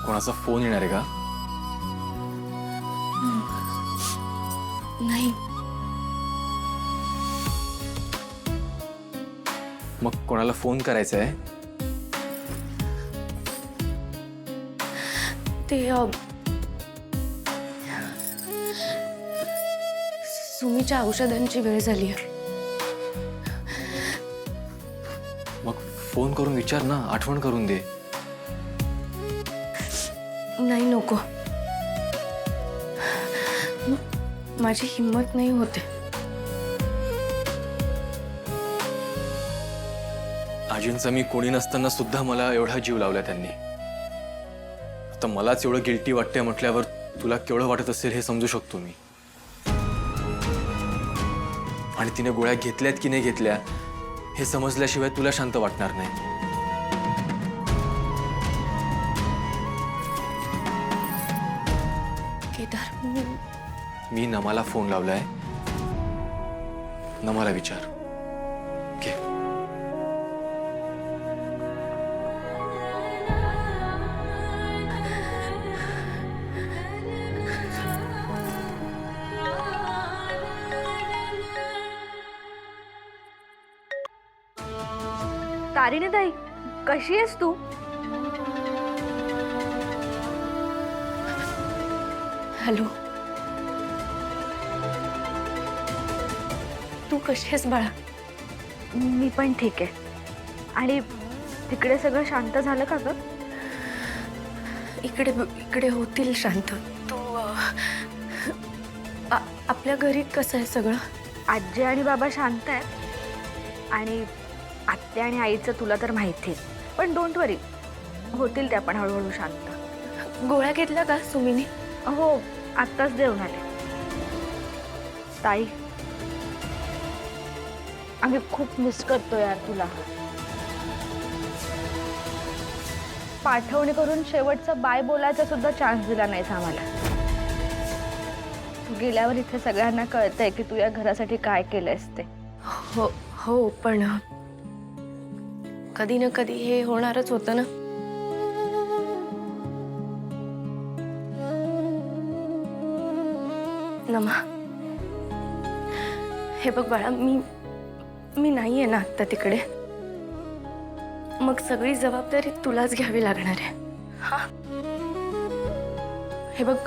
कोणाचा फोन येणार आहे का? नाही. मग कोणाला फोन करायचा आहे? ते सुमीच्या औषधांची वेळ झाली आहे. मग फोन करून विचार ना, आठवण करून दे. नाही, नको. माझी हिम्मत नाही होते. आजींचा मी कोणी नसताना सुद्धा मला एवढा जीव लावला त्यांनी. आता मलाच एवढं गिल्टी वाटतंय म्हटल्यावर तुला केवढं वाटत असेल हे समजू शकतो मी. आणि तिने गोळ्या घेतल्यात की नाही घेतल्या हे समजल्याशिवाय तुला शांत वाटणार नाही. केदार, मी नमाला फोन लावलाय. नमाला विचार. घे. तारिणी ताई, कशी आहेस तू? हॅलो. तू कशी आहेस बाळा? मी पण ठीक आहे. आणि तिकडे सगळं शांत झालं का ग? इकडे इकडे होतील शांत. तू आपल्या घरी कसं आहे सगळं? आजी आणि बाबा शांत आहेत. आणि आत्या आणि आईचं तुला तर माहिती आहे. पण डोंट वरी, होतील त्या पण हळूहळू शांत. गोळ्या घेतल्या का सुमीने? हो, आत्ताच देऊन आले. ताई, आम्ही खूप मिस करतो यार तुला. पाठवणी करून शेवटचा बाय बोलायचा सुद्धा चान्स दिला नाहीस आम्हाला. तू गेल्यावर इथे सगळ्यांना कळतंय की तू या घरासाठी काय केलंयस ते. हो हो, पण कधी ना कधी हे होणारच होतं ना. नमा, हे बघ बाळा, मी नाहीये ना आत्ता तिकडे. मग सगळी जबाबदारी तुलाच घ्यावी लागणार आहे. हा, हे बघ,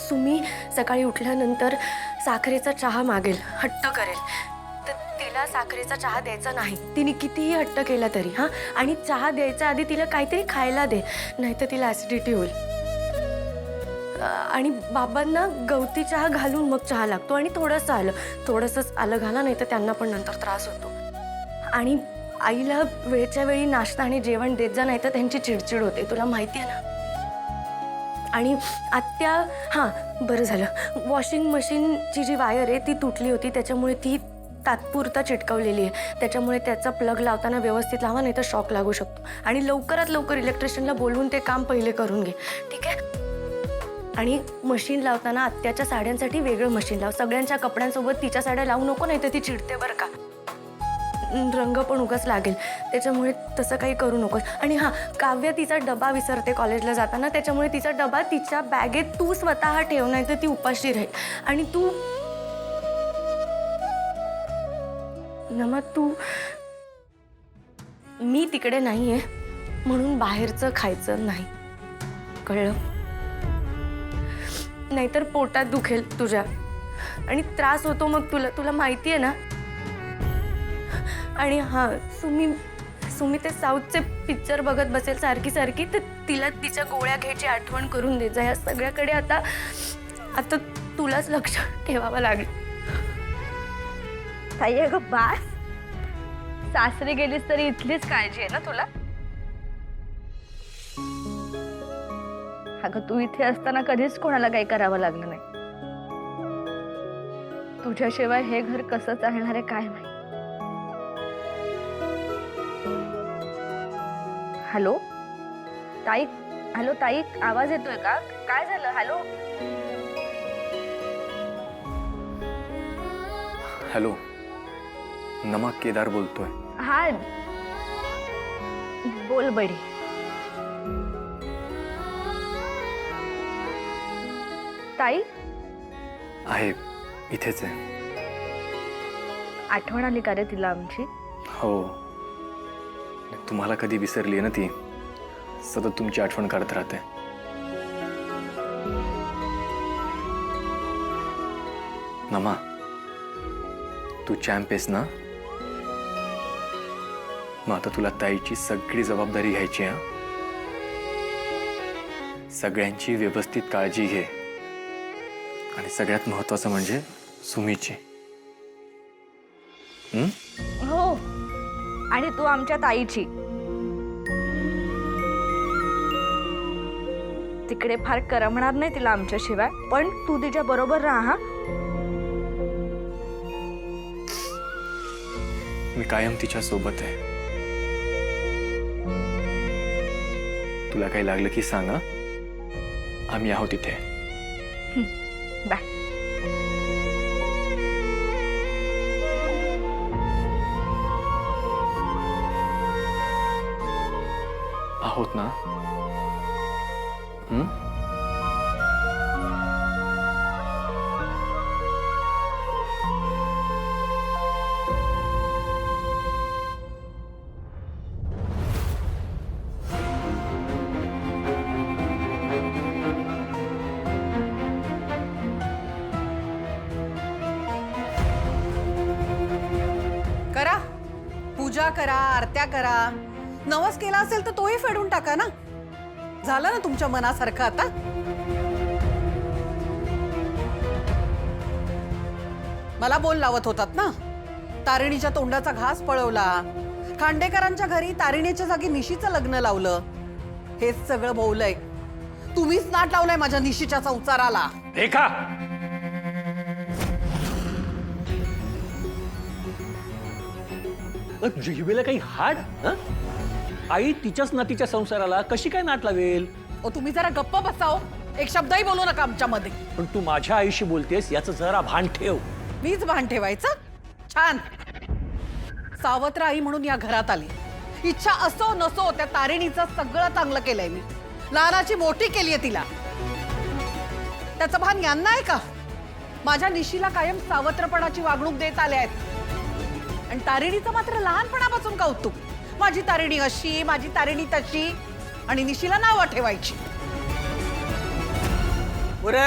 सुमी सकाळी उठल्यानंतर साखरेचा चहा मागेल, हट्ट करेल. तर तिला साखरेचा चहा द्यायचा नाही, तिने कितीही हट्ट केला तरी. हा, आणि चहा द्यायच्या आधी तिला काहीतरी खायला दे, नाहीतर तिला ऍसिडिटी होईल. आणि बाबांना गवती चहा घालून मग चहा लागतो. आणि थोडंसंच आलं घाला, नाही तर त्यांना पण नंतर त्रास होतो. आणि आईला वेळच्या वेळी नाश्ता आणि जेवण देत जा, नाही तर त्यांची चिडचिड होते, तुला माहिती आहे ना. आणि आत्या, हां बरं झालं, वॉशिंग मशीनची जी वायर आहे ती तुटली होती, त्याच्यामुळे ती तात्पुरता चिटकवलेली आहे. त्याच्यामुळे त्याचा प्लग लावताना व्यवस्थित लावा, नाही तर शॉक लागू शकतो. आणि लवकरात लवकर इलेक्ट्रिशियनला बोलवून ते काम पहिले करून घे, ठीक आहे? आणि मशीन लावताना आत्याच्या साड्यांसाठी वेगळं मशीन लाव. सगळ्यांच्या कपड्यांसोबत तिच्या साड्या लावू नको, नाही तर ती चिडते बरं का. रंग पण उगाच लागेल, त्याच्यामुळे तसं काही करू नकोस. आणि हां, काव्य तिचा डबा विसरते कॉलेजला जाताना, त्याच्यामुळे तिचा डबा तिच्या बॅगेत तू स्वतः ठेव, नाही तर ती उपाशी राहील. आणि तू नमा, मी तिकडे नाहीये म्हणून बाहेरचं खायचं नाही, कळलं? नाहीतर पोटात दुखेल तुझ्या आणि त्रास होतो मग तुला माहिती आहे ना. आणि हां, सुमी ते साऊथचे पिक्चर बघत बसेल सारखी, तर तिला तिच्या गोळ्या घ्यायची आठवण करून दे जा. या सगळ्याकडे आता तुलाच लक्ष ठेवावं लागेल. ताई, अगं बास, सासरी गेलीस तरी इथलीच काळजी आहे ना तुला. अगं, तू इथे असताना कधीच कोणाला काही करावं लागलं नाही. तुझ्याशिवाय हे घर कसं चालणार आहे काय माहिती. हॅलो ताई, हॅलो ताई, आवाज येतोय का? काय झालं? हॅलो हॅलो, नमा, केदार बोलतोय. हा, बोल बडी. ताई आहे इथेच आहे. आठवण आली का रे तिला आमची? हो, तुम्हाला कधी विसरली ना ती, सतत तुमची आठवण काढत राहते. नमा, तू चॅम्प आहेस ना, मग आता तुला ताईची सगळी जबाबदारी घ्यायची आहे. सगळ्यांची व्यवस्थित काळजी घे आणि सगळ्यात महत्वाचं म्हणजे सुमीची. हो, आणि तू आमच्या ताईची. तिकडे फार करमणार नाही तिला आमच्याशिवाय, पण तू तिच्या बरोबर राहा हा. मी कायम तिच्या सोबत आहे. तुला काही लागलं की सांगा, आम्ही आहोत तिथे. बाय. आहोत ना? करा, पूजा करा, आरत्या करा. नवस केला असेल तर तोही फेडून टाका ना. झालं ना तुमच्या मनासारखं आता. मला बोल लावत होतात ना. तारिणीच्या तोंडाचा घास पळवला, खांडेकरांच्या घरी तारिणीच्या जागी निशीचं लग्न लावलं. हेच सगळं बोललंय. तुम्हीच नाट लावलंय माझ्या निशीच्या संसाराला. रेखा, जिभेला काही हाड? हं? आई तिच्याच नातीच्या संसाराला कशी काय नाट लावेल? ओ तुम्ही जरा गप्प बसाओ. एक शब्दही बोलू नका आमच्यामध्ये. पण तू माझ्या आईशी बोलतेस याचं जरा भान ठेव. मीच भान ठेवायचं? छान. सावत्र आई म्हणून या घरात आली. इच्छा असो नसो त्या तारिणीचं सगळं चांगलं केलंय मी. लहानाची मोठी केलीये तिला. त्याचं भान यांना आहे का? माझ्या निशीला कायम सावत्रपणाची वागणूक देत आले आहेत. आणि तारिणीचं मात्र लहानपणापासून कौतुक. माझी तारिणी अशी, माझी तारिणी तशी, आणि निशीला नावं ठेवायची. बरे